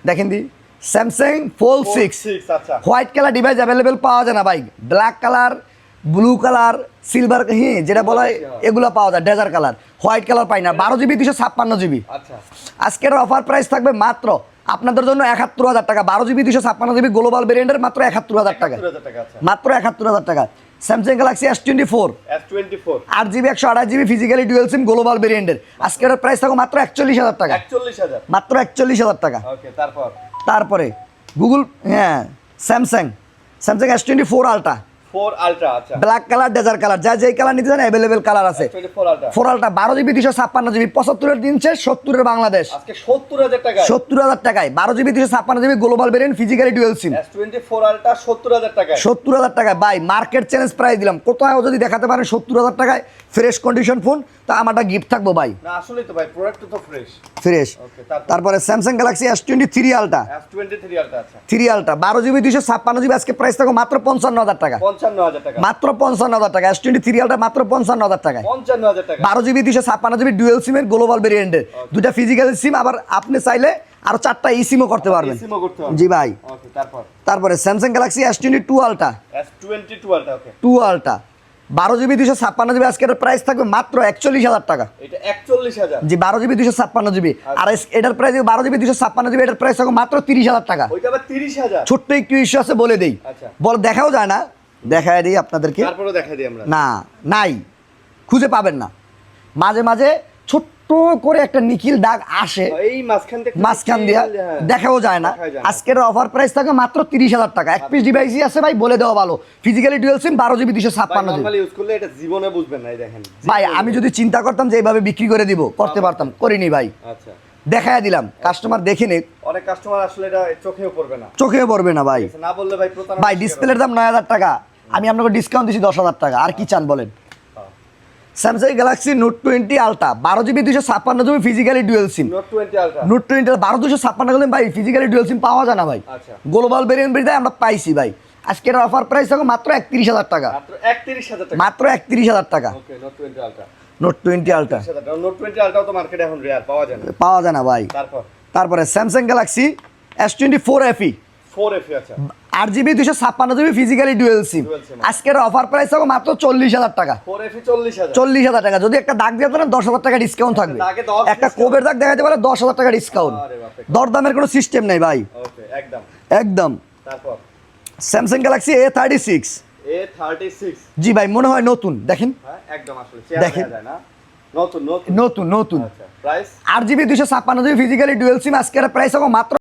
দেখেন দি Samsung fold 6 আচ্ছা white colour device available পাওয়া যায় না ভাই, black colour, blue colour, silver, হ্যাঁ যেটা বলা হয় এগুলো পাওয়া যায়, ডেজার্ট কালার, হোয়াইট কালার পাই না। 12GB 256GB। আচ্ছা আজকের অফার প্রাইস থাকবে মাত্র আপনাদের জন্য ৭১,০০০ টাকা। 12GB 256GB গ্লোবাল ভেরিয়েন্টের মাত্র ৭১,০০০ টাকা, ৭১,০০০ আচ্ছা মাত্র ৭১,০০০ টাকা। Samsung Galaxy S24 S24 8GB 128GB physically dual SIM global ভেরিয়েন্টের আজকের প্রাইস থাকবে মাত্র ৪১,০০০ টাকা, ৪১,০০০ মাত্র ৪১,০০০ টাকা। ওকে তারপর তারপরে গুগল, হ্যাঁ স্যামসাং S24 আলট্রা 4 আলট্রা আচ্ছা ব্ল্যাক কালার, ডেজার্ট কালার, যা যেই কালার নিতে চান অ্যাভেলেবেল কালার আছে। 24 আলট্রা 4 আলট্রা 12GB 256GB 75-এর দিন শেষ, 70-এর বাংলাদেশ, আজকে ৭০,০০০ টাকা ৭০,০০০ টাকায় 12GB 256GB global variant physically dual SIM S24 ultra ৭০,০০০ টাকা ৭০,০০০ টাকায়। ভাই মার্কেট চ্যালেঞ্জ প্রাইস দিলাম, কোথাও যদি দেখাতে পারেন 70,০০০ টাকায় ফ্রেশ কন্ডিশন ফোন, তা আমারটা গিফট থাকবো ভাই, না আসলেই তো ভাই প্রোডাক্ট তো ফ্রেশ ফ্রেশ। ওকে তারপরে Samsung Galaxy S23 ultra S23 ultra আচ্ছা 3 আলট্রা 12GB 256GB আজকে প্রাইস থাকবে মাত্র 55,০০০ টাকা, ৫৫,০০০ টাকা মাত্র 55,০০০ টাকা। S23 আলট্রা মাত্র 55,০০০ টাকায়, ৫৫,০০০ টাকা 12GB 256GB ডুয়েল সিমের গ্লোবাল ভেরিয়েন্টের, দুটা ফিজিক্যাল সিম, আবার আপনি চাইলে আরো 4টা ই সিমও করতে পারবেন। সিমও করতে হবে জি ভাই। ওকে তারপর তারপরে Samsung Galaxy S22 ultra S22 ultra okay 2 ultra 12GB 256GB আজকের প্রাইস থাকবে মাত্র ৪১,০০০ টাকা। এটা ৪১,০০০ জি 12GB 256GB, আর এটার প্রাইস 12GB 256GB এটার প্রাইস থাকবে মাত্র ৩০,০০০ টাকা। ওইটা আবার ৩০,০০০ ছোট্ট একটু ইস্যু আছে বলে দেই, আচ্ছা দেখাও যায় না, দেখায় দিই আপনাদেরকে। তারপরে দেখাই দিই আমরা না নাই, খুঁজে পাবেন না, মাঝে মাঝে ছোট্ট করে একটা নিখিল দাগ আসে এই মাঝখান দিয়া, দেখাও যায় না। আজকের অফার প্রাইস থাকে মাত্র ৩০,০০০ টাকা। এক পিস ডিভাইসই আছে ভাই, বলে দেওয়া ভালো, ফিজিক্যালি ডুয়েল সিম 12GB 256GB। নরমালি ইউজ করলে এটা জীবনে বুঝবেন না, এই দেখেন ভাই আমি যদি চিন্তা করতাম যে এইভাবে বিক্রি করে দিব, করতে পারতাম, করিনি ভাই, আচ্ছা দেখায় দিলাম, কাস্টমার দেখে নিক। অনেক কাস্টমার আসলে এটা চোখেও পড়বে না, চোখে পড়বে না ভাই, না বললে ভাই প্রতারণা। ভাই ডিসপ্লের দাম ৯,০০০ টাকা, আমি আপনাকে ডিসকাউন্ট দিচ্ছি ১০,০০০ টাকা, আর কি চান বলেন। Samsung Galaxy Note 20 ultra 12GB 256GB physically dual SIM, note 20 ultra note 20 12/256GB ভাই ফিজিক্যালি ডুয়েল সিম পাওয়া যায় না ভাই, আচ্ছা গ্লোবাল ভেরিয়েন্ট বেরিয়ে আমরা পাইছি ভাই। আজকের অফার প্রাইস থাকবে মাত্র ৩১,০০০ টাকা, মাত্র ৩১,০০০ টাকা, মাত্র ৩১,০০০ টাকা। Okay note 20 ultra note 20 ultra note 20 আলট্রাও তো মার্কেটে এখন রেয়ার পাওয়া যায় না, পাওয়া যায় না ভাই। তারপরে Samsung Galaxy S24 FE 4FE আচ্ছা 8GB 256GB ফিজিক্যালি ডুয়েল সিম, আজকের অফার প্রাইস থাকবে মাত্র ৪০,০০০ টাকা, 4FE ৪০,০০০ ৪০,০০০ টাকা। যদি একটা দাগ দিয়ে দেন ১০,০০০ টাকা ডিসকাউন্ট থাকবে, একটা কোবের দাগ দেখাতে পারে 10,০০০ টাকা ডিসকাউন্ট, দরদামের কোনো সিস্টেম নেই ভাই, ওকে একদম একদম। তারপর স্যামসাং গ্যালাক্সি A36 A36 জি ভাই মনে হয় নতুন, দেখেন হ্যাঁ একদম আসলে চেয়ার দেখেন। দেখা যায় না, নতুন নতুন নতুন নতুন আচ্ছা price 8GB 256GB physically dual সিম আজকের প্রাইস হবে মাত্র